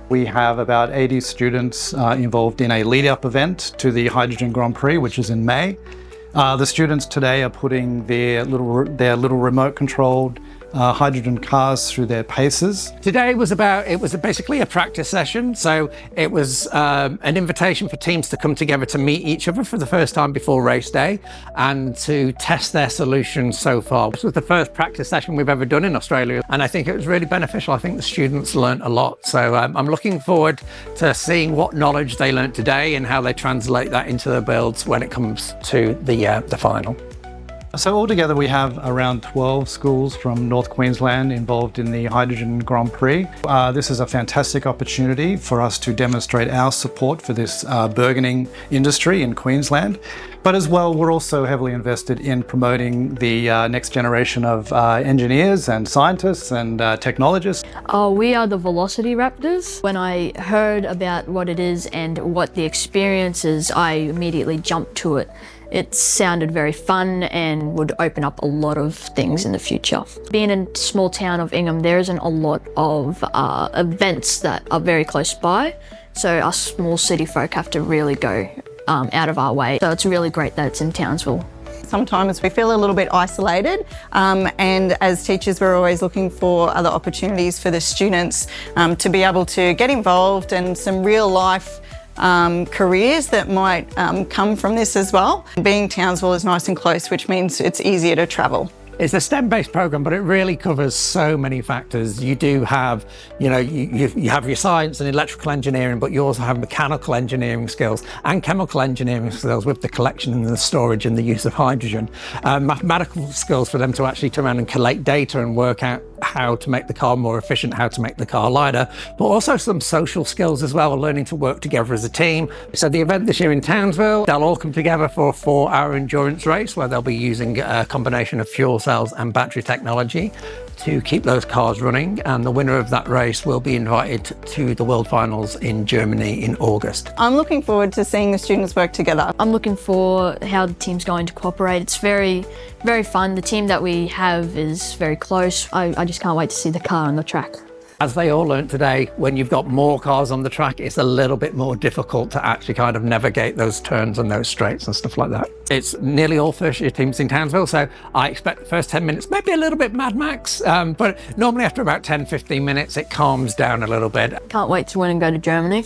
We have about 80 students involved in a lead-up event to the Hydrogen Grand Prix, which is in May. The students today are putting their little remote-controlled hydrogen cars through their paces. Today was basically a practice session. So it was an invitation for teams to come together to meet each other for the first time before race day and to test their solutions so far. This was the first practice session we've ever done in Australia, and I think it was really beneficial. I think the students learned a lot. So I'm looking forward to seeing what knowledge they learned today and how they translate that into their builds when it comes to the final. So altogether we have around 12 schools from North Queensland involved in the Hydrogen Grand Prix. This is a fantastic opportunity for us to demonstrate our support for this burgeoning industry in Queensland. But as well, we're also heavily invested in promoting the next generation of engineers and scientists and technologists. We are the Velocity Raptors. When I heard about what it is and what the experience is, I immediately jumped to it. It sounded very fun and would open up a lot of things in the future. Being in a small town of Ingham, there isn't a lot of events that are very close by, so us small city folk have to really go out of our way. So it's really great that it's in Townsville. Sometimes we feel a little bit isolated, and as teachers we're always looking for other opportunities for the students to be able to get involved and some real life careers that might come from this as well. Being Townsville is nice and close, which means it's easier to travel. It's a STEM-based program, but it really covers so many factors. You do have, you have your science and electrical engineering, but you also have mechanical engineering skills and chemical engineering skills with the collection and the storage and the use of hydrogen. Mathematical skills for them to actually turn around and collate data and work out how to make the car more efficient, how to make the car lighter, but also some social skills as well, learning to work together as a team. So the event this year in Townsville, they'll all come together for a 4-hour endurance race where they'll be using a combination of fuel cells and battery technology to keep those cars running, and the winner of that race will be invited to the World Finals in Germany in August. I'm looking forward to seeing the students work together. I'm looking for how the team's going to cooperate. It's very, very fun. The team that we have is very close. I just can't wait to see the car on the track. As they all learned today, when you've got more cars on the track, it's a little bit more difficult to actually kind of navigate those turns and those straights and stuff like that. It's nearly all first-year teams in Townsville, so I expect the first 10 minutes, maybe a little bit Mad Max, but normally after about 10-15 minutes, it calms down a little bit. Can't wait to win and go to Germany.